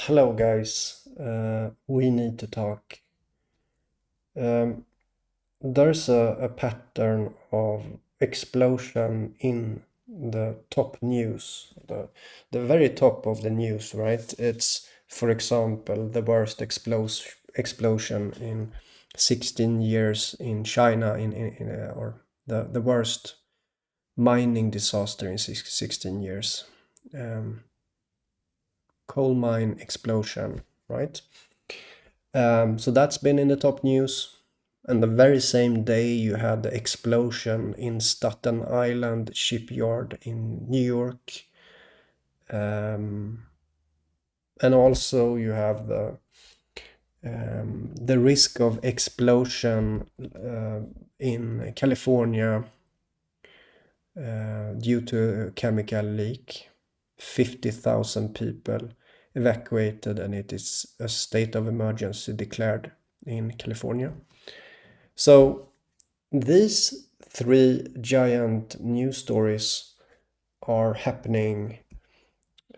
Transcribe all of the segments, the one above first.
Hello, guys. We need to talk. Um, there's a pattern of explosion in the top news, the very top of the news, right? It's, for example, the worst explosion in 16 years in China, or the worst mining disaster in 16 years. Coal mine explosion, right? So that's been in the top news. And the very same day, you had the explosion in Staten Island shipyard in New York. And also, you have the risk of explosion in California due to a chemical leak. 50,000 people evacuated, and it is a state of emergency declared in California. So these three giant news stories are happening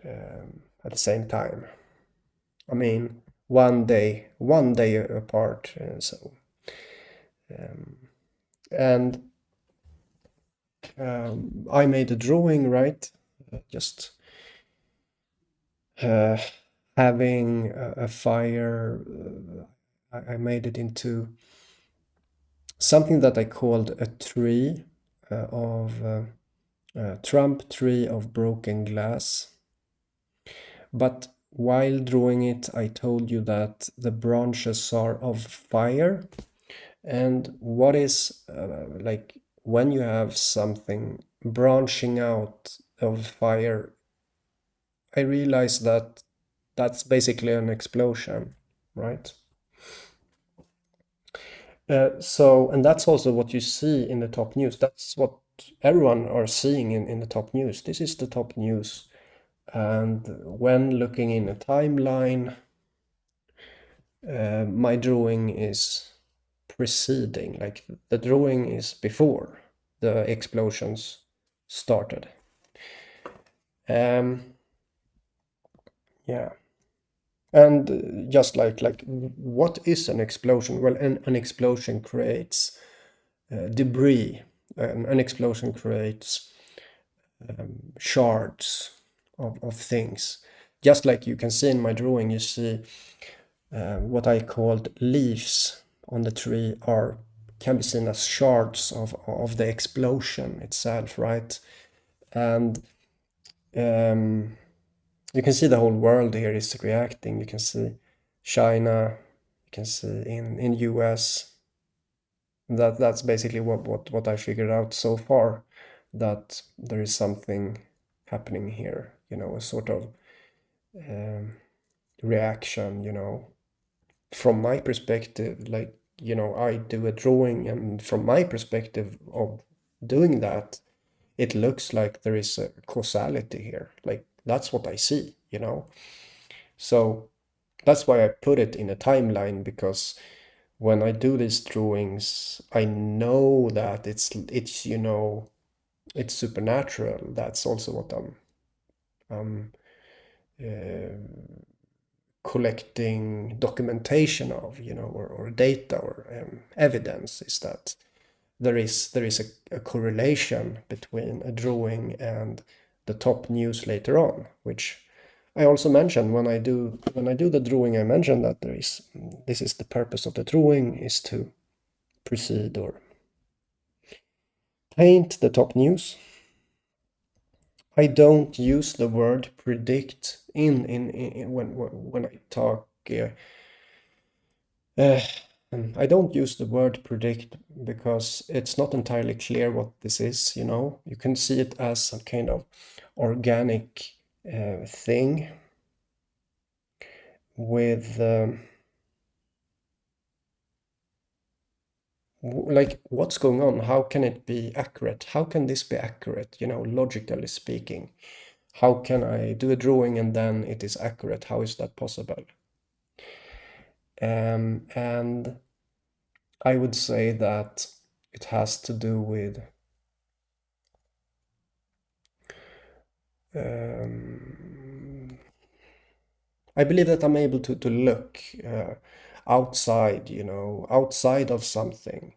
at the same time. I mean, one day apart. And I made a drawing, right? Just having a fire. I made it into something that I called a tree of Trump tree of broken glass. But while drawing it, I told you that the branches are of fire. And what is like when you have something branching out of fire, I realized that that's basically an explosion, right? And that's also what you see in the top news. That's what everyone are seeing in the top news. This is the top news. And when looking in a timeline, my drawing is preceding, like the drawing is before the explosions started. Yeah. And just like what is an explosion? Well, an explosion creates debris. An explosion creates shards of things. Just like you can see in my drawing, you see what I called leaves on the tree can be seen as shards of the explosion itself, right? And you can see the whole world here is reacting. You can see China, you can see in US. That's basically what I figured out so far, that there is something happening here, a sort of reaction, from my perspective, like, I do a drawing, and from my perspective of doing that, it looks like there is a causality here. Like, that's what I see. So that's why I put it in a timeline, because when I do these drawings, I know that it's supernatural. That's also what I'm collecting documentation of, or data, or evidence, is that there is a correlation between a drawing and the top news later on, which I also mentioned when I do the drawing. I mentioned that this is the purpose of the drawing, is to precede or paint the top news. I don't use the word predict in when I talk. I don't use the word predict because it's not entirely clear what this is. You can see it as a kind of organic thing with like, what's going on? How can it be accurate? How can this be accurate? Logically speaking, how can I do a drawing and then it is accurate? How is that possible? And I would say that it has to do with I believe that I'm able to look outside, outside of something.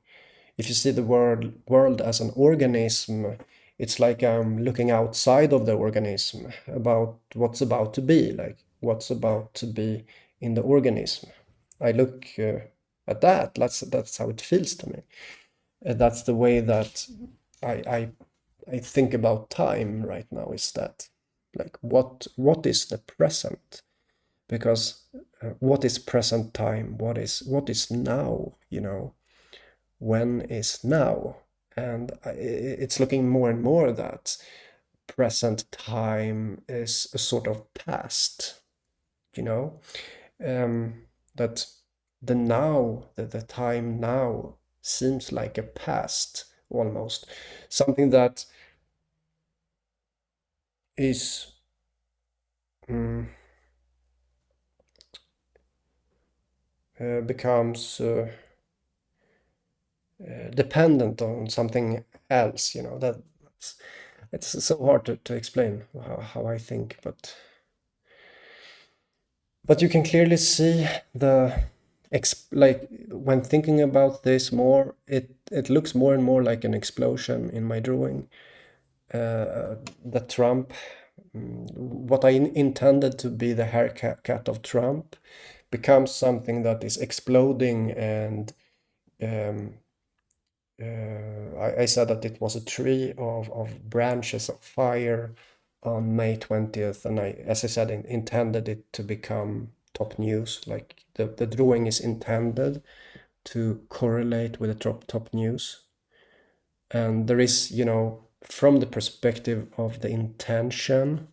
If you see the world as an organism, it's like I'm looking outside of the organism about what's about to be, like what's about to be in the organism. I look at that. That's how it feels to me. That's the way that I, I I think about time right now. Is that like what is the present? Because what is present time? What is now? When is now? And it's looking more and more that present time is a sort of past, you know, that the now, the time now seems like a past almost, something that is mm, becomes dependent on something else, that's, it's so hard to explain how I think, but you can clearly see the like when thinking about this more, it looks more and more like an explosion in my drawing. The Trump, what I intended to be the haircut of Trump, becomes something that is exploding, and um, I said that it was a tree of branches of fire on May 20th, and as I said, intended it to become top news. Like the drawing is intended to correlate with the top news. And there is, from the perspective of the intention,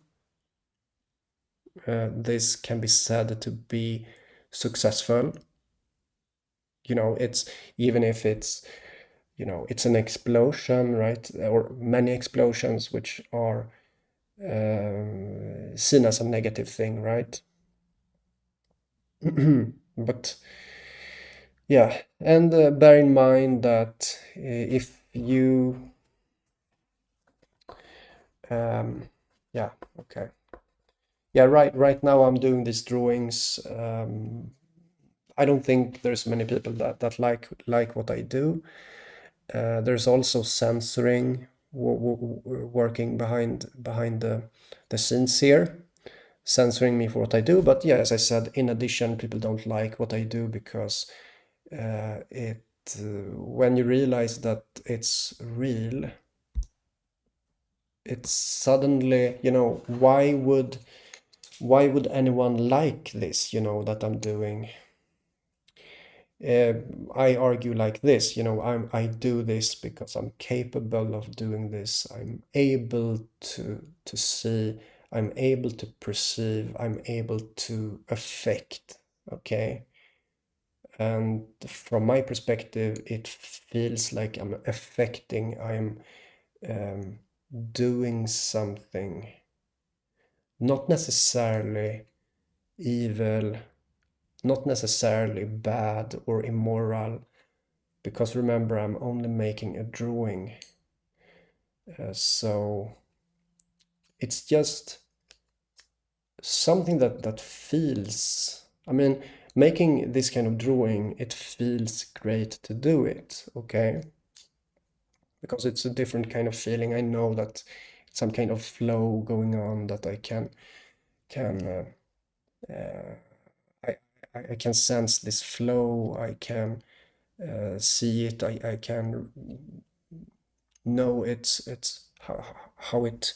this can be said to be successful. It's even if it's an explosion, right? Or many explosions, which are seen as a negative thing, right? But yeah, and bear in mind that if you, yeah, okay, yeah, right now I'm doing these drawings. I don't think there's many people that like what I do. There's also censoring working behind the scenes here, censoring me for what I do. But yeah, as I said, in addition, people don't like what I do because it when you realize that it's real, it's suddenly, why would anyone like this, that I'm doing? uh, I argue like this, I do this because I'm capable of doing this. I'm able to see, I'm able to perceive, I'm able to affect. Okay. And from my perspective, it feels like I'm affecting, I'm um, doing something, not necessarily evil, not necessarily bad or immoral, because remember, I'm only making a drawing. So it's just something that feels, I mean, making this kind of drawing, it feels great to do it, okay? Because it's a different kind of feeling. I know that it's some kind of flow going on that I can I I can sense this flow. I can see it. I can know it's how it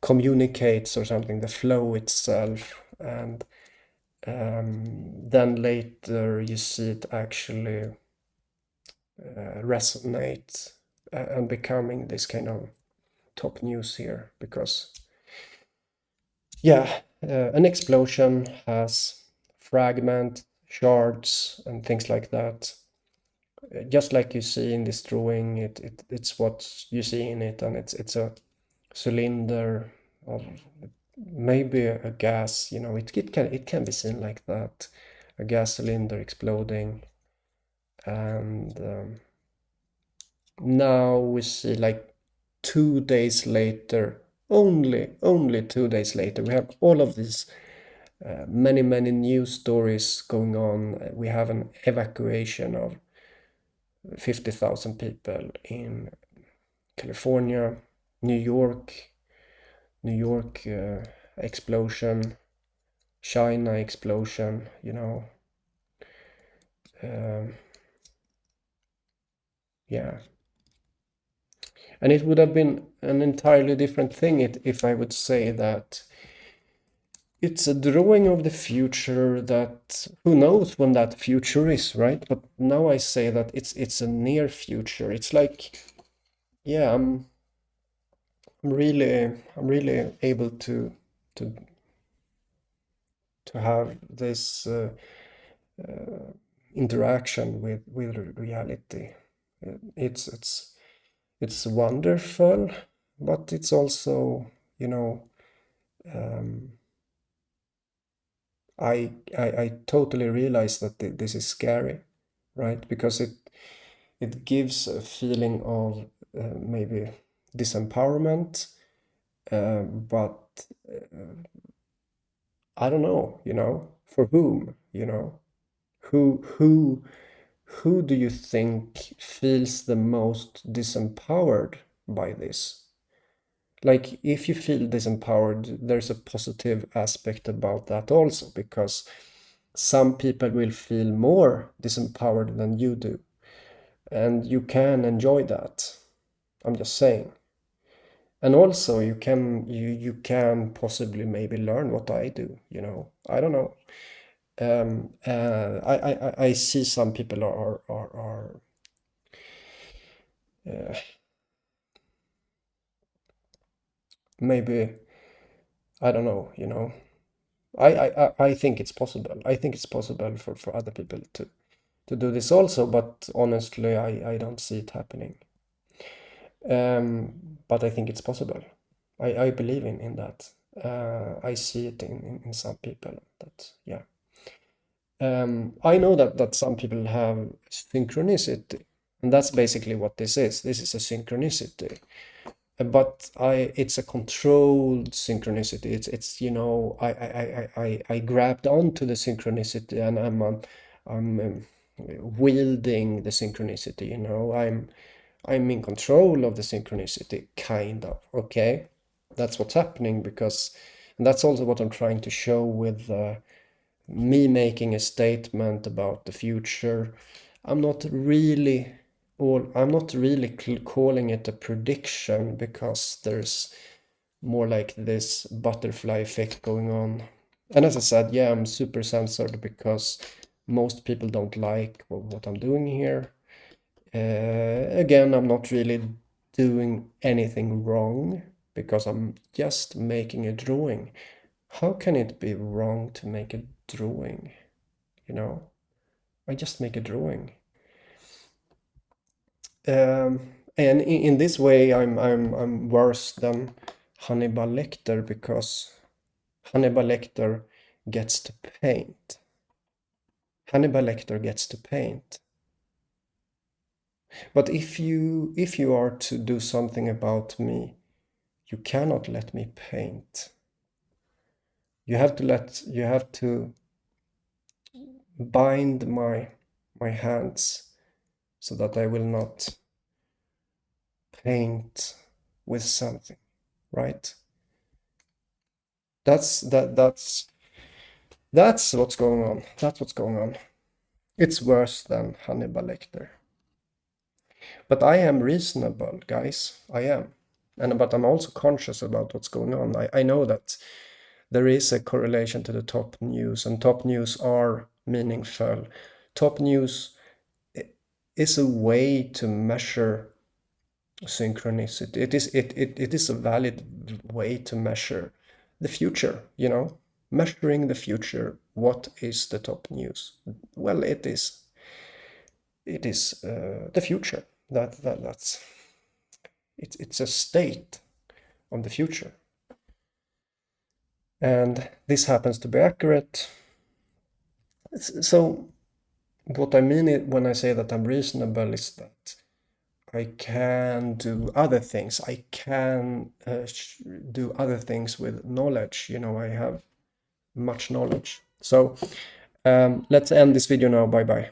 communicates or something, the flow itself, and then later you see it actually resonate and becoming this kind of top news here, because yeah, an explosion has fragment, shards, and things like that. Just like you see in this drawing, it's what you see in it, and it's a cylinder of maybe a gas. It can be seen like that, a gas cylinder exploding, and now we see, like, 2 days later, only 2 days later, we have all of these many news stories going on. We have an evacuation of 50,000 people in California, New York, New York explosion, China explosion, you know. Um, yeah. And it would have been an entirely different thing if I would say that it's a drawing of the future that who knows when that future is, right? But now I say that it's a near future. It's like, yeah, I'm really able to to have this uh, interaction with reality. It's wonderful, but it's also, you know, um, I totally realize that this is scary, right? Because it gives a feeling of maybe disempowerment, but I don't know, you know, for whom, you know, who who do you think feels the most disempowered by this? Like, if you feel disempowered, there's a positive aspect about that also, because some people will feel more disempowered than you do, and you can enjoy that. I'm just saying. And also, you can possibly maybe learn what I do, you know. I don't know. I see some people are uh, maybe, I don't know, you know. I think it's possible. I think it's possible for other people to do this also, but honestly, I don't see it happening. But I think it's possible. I believe in that. I see it in some people that, yeah. I know that some people have synchronicity, and that's basically what this is. This is a synchronicity. But it's a controlled synchronicity. It's you know, I grabbed onto the synchronicity, and I'm wielding the synchronicity, you know. I'm in control of the synchronicity, kind of. Okay, that's what's happening, because, and that's also what I'm trying to show with me making a statement about the future. I'm not really, or I'm not really calling it a prediction, because there's more like this butterfly effect going on. And as I said, yeah, I'm super censored because most people don't like what I'm doing here. Again, I'm not really doing anything wrong, because I'm just making a drawing. How can it be wrong to make a drawing? You know, I just make a drawing. And in this way, I'm worse than Hannibal Lecter, because Hannibal Lecter gets to paint. Hannibal Lecter gets to paint. But if you are to do something about me, you cannot let me paint. You have to bind my hands so that I will not paint with something, right? That's what's going on. That's what's going on. It's worse than Hannibal Lecter. But I am reasonable, guys. I am. But I'm also conscious about what's going on. I know that there is a correlation to the top news, and top news are meaningful. Top news is a way to measure synchronicity. It is a valid way to measure the future, you know, measuring the future. What is the top news? Well, it is the future. That's it's a state of the future, and this happens to be accurate. So what I mean when I say that I'm reasonable is that I can do other things. I can do other things with knowledge. You know, I have much knowledge. So let's end this video now. Bye bye.